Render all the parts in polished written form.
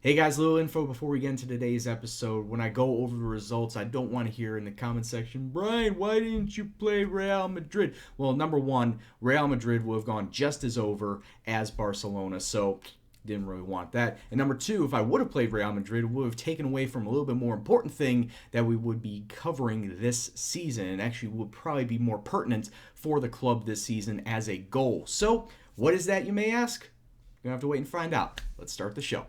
Hey guys, little info before we get into today's episode. When I go over the results, I don't want to hear in the comment section, Brian, why didn't you play Real Madrid? Well, number one, Real Madrid would have gone just as over as Barcelona, so didn't really want that. And number two, if I would have played Real Madrid, it would have taken away from a little bit more important thing that we would be covering this season, and actually would probably be more pertinent for the club this season as a goal. So, what is that, you may ask? You're gonna have to wait and find out. Let's start the show.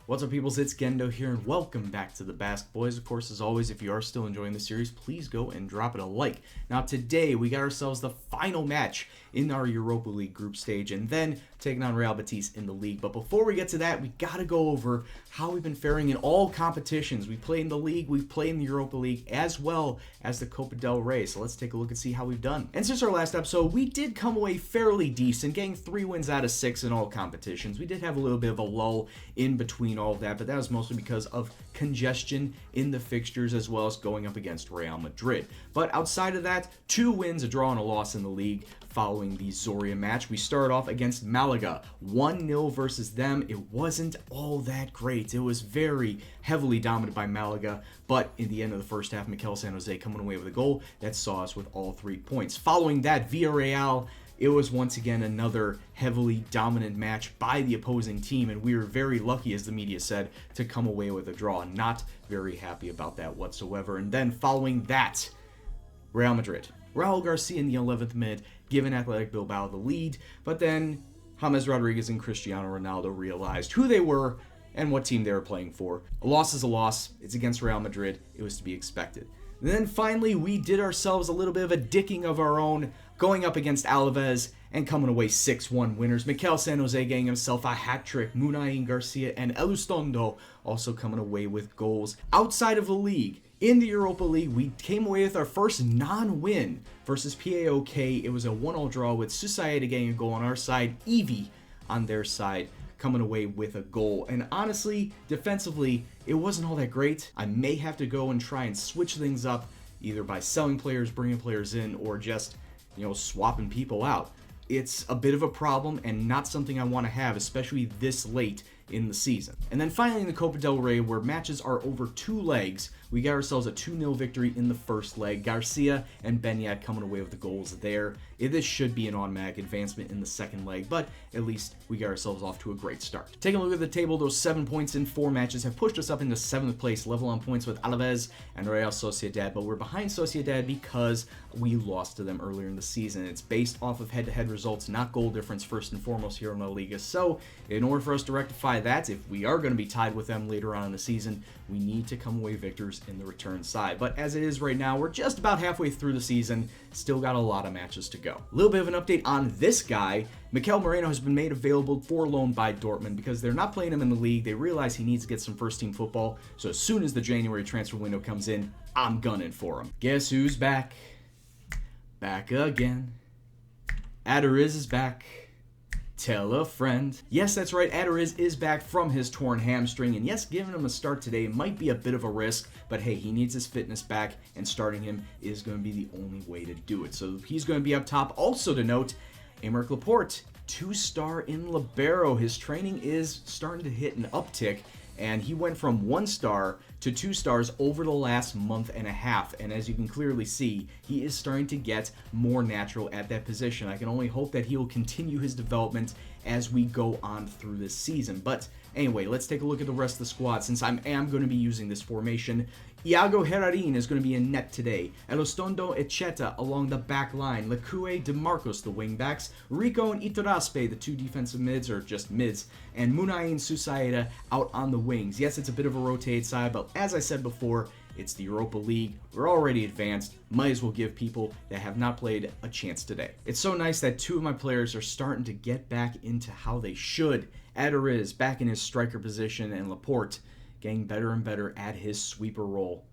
What's up, peoples? It's Gendo here, and welcome back to the Basque Boys. Of course, as always, if you are still enjoying the series, please go and drop it a like. Now, today, we got ourselves the final match in our Europa League group stage, and then taking on Real Betis in the league. But before we get to that, we got to go over how we've been faring in all competitions. We played in the league, we've played in the Europa League, as well as the Copa del Rey. So let's take a look and see how we've done. And since our last episode, we did come away fairly decent, getting 3 wins out of 6 in all competitions. We did have a little bit of a lull in between all of that, but that was mostly because of congestion in the fixtures as well as going up against Real Madrid. But outside of that, 2 wins, a draw, and a loss in the league following the Zoria match. We started off against Malaga, 1-0 versus them. It wasn't all that great. It was very heavily dominated by Malaga, but in the end of the first half, Mikel San Jose coming away with a goal that saw us with all 3 points. Following that, Villarreal, it was once again another heavily dominant match by the opposing team, and we were very lucky, as the media said, to come away with a draw. Not very happy about that whatsoever. And then following that, Real Madrid. Raul Garcia in the 11th minute, giving Athletic Bilbao the lead, but then James Rodriguez and Cristiano Ronaldo realized who they were and what team they were playing for. A loss is a loss. It's against Real Madrid. It was to be expected. And then finally, we did ourselves a little bit of a dicking of our own, going up against Alaves and coming away 6-1 winners. Mikel San Jose getting himself a hat-trick. Munain Garcia and Elustondo also coming away with goals. Outside of the league, in the Europa League, we came away with our first non-win versus PAOK. It was a 1-0 draw with Susaeta getting a goal on our side, Evie on their side coming away with a goal. And honestly, defensively, it wasn't all that great. I may have to go and try and switch things up, either by selling players, bringing players in, or just, swapping people out. It's a bit of a problem and not something I want to have, especially this late in the season. And then finally in the Copa del Rey, where matches are over 2 legs, we got ourselves a 2-0 victory in the first leg. Garcia and Benyat coming away with the goals there. This should be an automatic advancement in the second leg, but at least we got ourselves off to a great start. Taking a look at the table, those 7 points in 4 matches have pushed us up into 7th place, level on points with Alaves and Real Sociedad, but we're behind Sociedad because we lost to them earlier in the season. It's based off of head-to-head results, not goal difference first and foremost here in La Liga. So in order for us to rectify that, if we are going to be tied with them later on in the season, we need to come away victors in the return side. But as it is right now, we're just about halfway through the season, still got a lot of matches to go. A little bit of an update on this guy. Mikel Moreno has been made available for loan by Dortmund because they're not playing him in the league. They realize he needs to get some first-team football, so as soon as the January transfer window comes in, I'm gunning for him. Guess who's back? Back again. Adariz is back. Tell a friend. Yes, that's right, Adariz is back from his torn hamstring, and yes, giving him a start today might be a bit of a risk, but hey, he needs his fitness back, and starting him is going to be the only way to do it. So he's going to be up top. Also to note, Aymeric Laporte, 2-star in Libero. His training is starting to hit an uptick, and he went from 1 star to 2 stars over the last month and a half. And as you can clearly see, he is starting to get more natural at that position. I can only hope that he will continue his development as we go on through this season. But anyway, let's take a look at the rest of the squad. Since I am going to be using this formation, Iago Herrarin is going to be in net today. Elostondo Echeta along the back line. Lecue DeMarcos, the wingbacks. Rico and Iturraspe, the 2 defensive mids, or just mids. And Munain Susaeta out on the wings. Yes, it's a bit of a rotated side, but as I said before, it's the Europa League. We're already advanced. Might as well give people that have not played a chance today. It's so nice that 2 of my players are starting to get back into how they should. Adariz back in his striker position, and Laporte getting better and better at his sweeper role.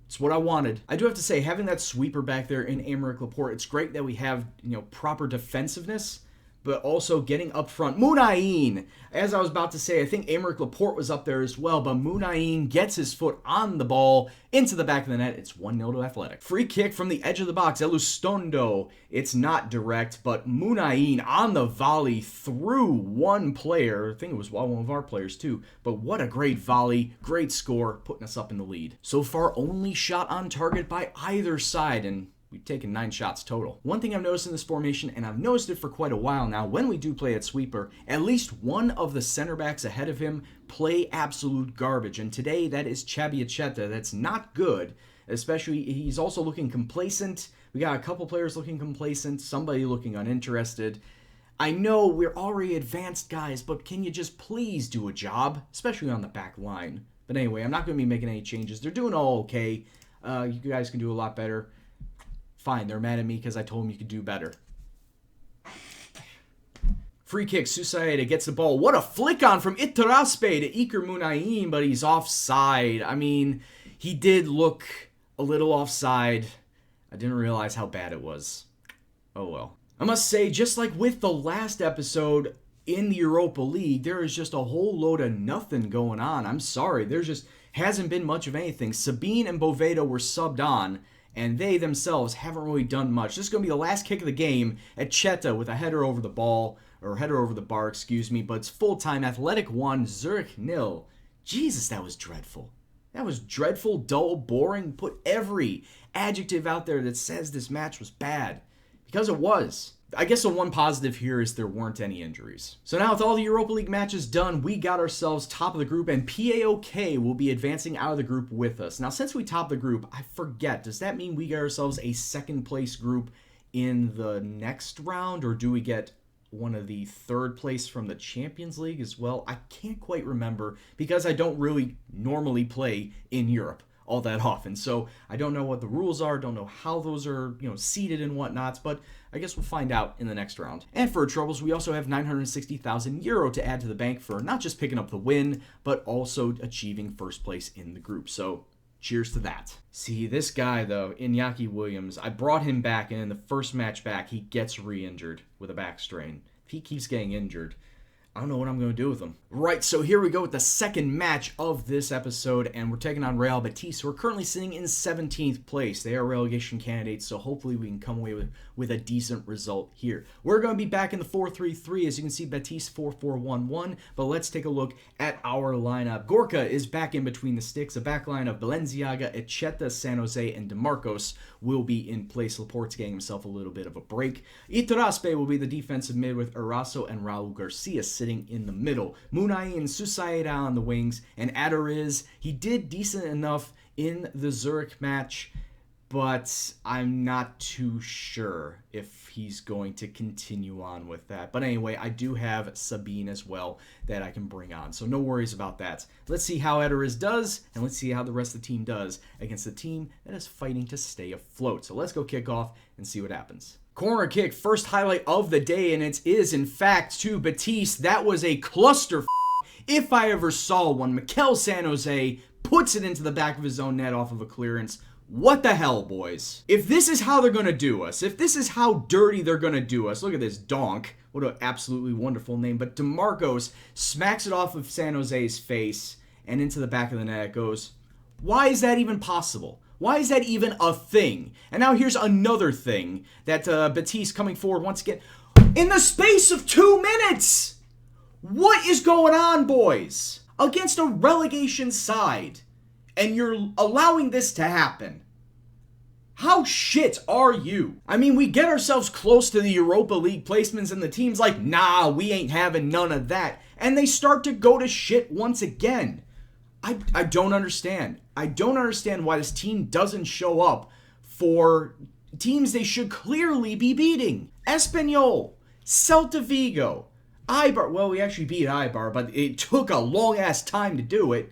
It's what I wanted. I do have to say, having that sweeper back there in Aymeric Laporte, it's great that we have, proper defensiveness, but also getting up front. Munayin, as I was about to say, I think Aymeric Laporte was up there as well, but Munayin gets his foot on the ball into the back of the net. It's 1-0 to Athletic. Free kick from the edge of the box. Elustondo. It's not direct, but Munayin on the volley through one player. I think it was one of our players too, but what a great volley. Great score, putting us up in the lead. So far, only shot on target by either side, and we've taken 9 shots total. One thing I've noticed in this formation, and I've noticed it for quite a while now, when we do play at sweeper, at least one of the center backs ahead of him play absolute garbage. And today, that is Chabiacheta. That's not good, especially he's also looking complacent. We got a couple players looking complacent, somebody looking uninterested. I know we're already advanced guys, but can you just please do a job, especially on the back line? But anyway, I'm not going to be making any changes. They're doing all okay. You guys can do a lot better. Fine, they're mad at me because I told them you could do better. Free kick, Susaeta gets the ball. What a flick on from Itaraspe to Iker Munayin, but he's offside. I mean, he did look a little offside. I didn't realize how bad it was. Oh well. I must say, just like with the last episode in the Europa League, there is just a whole load of nothing going on. I'm sorry, there just hasn't been much of anything. Sabine and Boveda were subbed on, and they themselves haven't really done much. This is going to be the last kick of the game at Cheta with a header over the ball, or header over the bar, excuse me, but it's full-time. Athletic 1, Zurich 0. Jesus, that was dreadful. That was dreadful, dull, boring. Put every adjective out there that says this match was bad, because it was. I guess the one positive here is there weren't any injuries. So now with all the Europa League matches done, we got ourselves top of the group, and PAOK will be advancing out of the group with us. Now, since we top the group, I forget, does that mean we get ourselves a second place group in the next round, or do we get one of the third place from the Champions League as well? I can't quite remember because I don't really normally play in Europe all that often. So I don't know what the rules are, don't know how those are, seeded and whatnot, but I guess we'll find out in the next round. And for troubles, we also have 960,000 euro to add to the bank for not just picking up the win, but also achieving first place in the group. So cheers to that. See, this guy though, Iñaki Williams, I brought him back, and in the first match back, he gets re-injured with a back strain. If he keeps getting injured, I don't know what I'm going to do with them. Right, so here we go with the second match of this episode, and we're taking on Real Betis, who are currently sitting in 17th place. They are relegation candidates, so hopefully we can come away with a decent result here. We're going to be back in the 4-3-3. As you can see, Betis 4-4-1-1, but let's take a look at our lineup. Gorka is back in between the sticks. A back line of Balenciaga, Echeta, San Jose, and DeMarcos will be in place. Laporte's getting himself a little bit of a break. Itaraspe will be the defensive mid with Eraso and Raul Garcia sitting in the middle. Munayin, Susaeta on the wings, and Adariz, he did decent enough in the Zurich match, but I'm not too sure if he's going to continue on with that. But anyway, I do have Sabine as well that I can bring on, so no worries about that. Let's see how Adariz does, and let's see how the rest of the team does against a team that is fighting to stay afloat. So let's go kick off and see what happens. Corner kick, first highlight of the day, and it is, in fact, to Betis. That was a cluster if I ever saw one. Mikel San Jose puts it into the back of his own net off of a clearance. What the hell, boys? If this is how they're going to do us, if this is how dirty they're going to do us, look at this donk. What an absolutely wonderful name. But DeMarcos smacks it off of San Jose's face and into the back of the net it goes. Why is that even possible? Why is that even a thing? And now here's another thing that Betis coming forward once again. In the space of 2 minutes! What is going on, boys? Against a relegation side. And you're allowing this to happen. How shit are you? I mean, we get ourselves close to the Europa League placements and the team's like, nah, we ain't having none of that. And they start to go to shit once again. I don't understand. I don't understand why this team doesn't show up for teams they should clearly be beating. Espanyol, Celta Vigo, Eibar. Well, we actually beat Eibar, but it took a long-ass time to do it.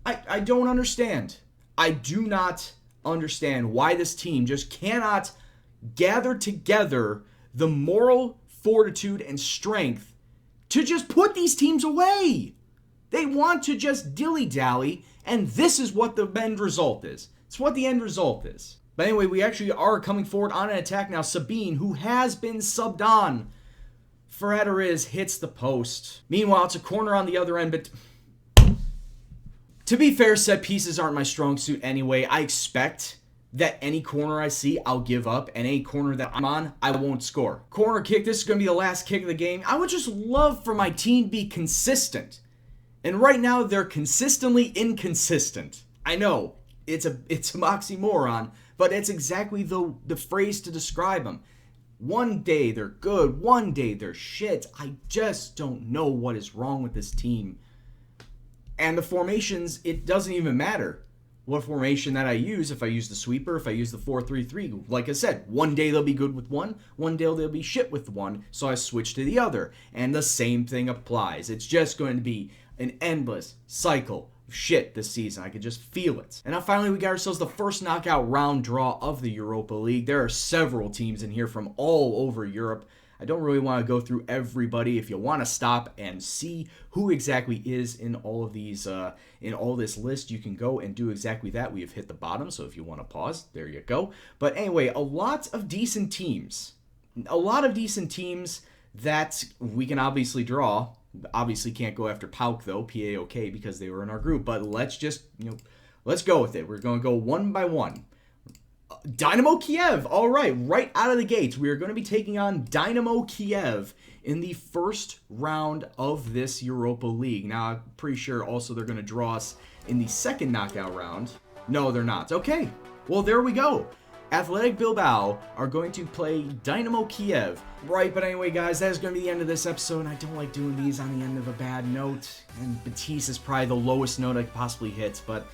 I don't understand. I do not understand why this team just cannot gather together the moral fortitude and strength to just put these teams away. They want to just dilly-dally, and this is what the end result is. It's what the end result is. But anyway, we actually are coming forward on an attack now. Sabine, who has been subbed on Ferreteriz hits the post. Meanwhile, it's a corner on the other end, but to be fair, set pieces aren't my strong suit anyway. I expect that any corner I see, I'll give up, and any corner that I'm on, I won't score. Corner kick, this is going to be the last kick of the game. I would just love for my team to be consistent. And right now, they're consistently inconsistent. I know, it's a oxymoron, but it's exactly the phrase to describe them. One day they're good, one day they're shit. I just don't know what is wrong with this team. And the formations, it doesn't even matter what formation that I use. If I use the sweeper, if I use the 4-3-3, like I said, one day they'll be good with one day they'll be shit with one, so I switch to the other. And the same thing applies. It's just going to be an endless cycle of shit this season. I could just feel it. And now finally we got ourselves the first knockout round draw of the Europa League. There are several teams in here from all over Europe. I don't really want to go through everybody. If you want to stop and see who exactly is in all of these, in all this list, you can go and do exactly that. We have hit the bottom, so if you want to pause, there you go. But anyway, a lot of decent teams. A lot of decent teams that we can obviously draw. Obviously can't go after PAOK though, PAOK, because they were in our group. But let's just, let's go with it. We're going to go one by one. Dynamo Kiev. All right out of the gates, we are going to be taking on Dynamo Kiev in the first round of this Europa League. Now, I'm pretty sure also they're going to draw us in the second knockout round. No, they're not. Okay, well, there we go. Athletic Bilbao are going to play Dynamo Kiev. Right, but anyway, guys, that is going to be the end of this episode, and I don't like doing these on the end of a bad note, and Batiste is probably the lowest note I could possibly hit, but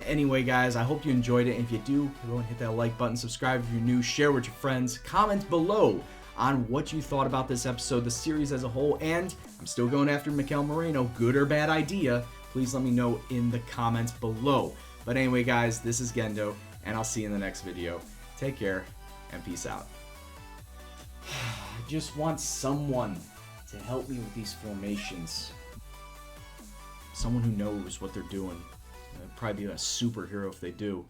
anyway, guys, I hope you enjoyed it, and if you do, go and hit that like button, subscribe if you're new, share with your friends, comment below on what you thought about this episode, the series as a whole, and I'm still going after Mikel Moreno, good or bad idea, please let me know in the comments below. But anyway, guys, this is Gendo, and I'll see you in the next video. Take care, and peace out. I just want someone to help me with these formations. Someone who knows what they're doing. I'd probably be a superhero if they do.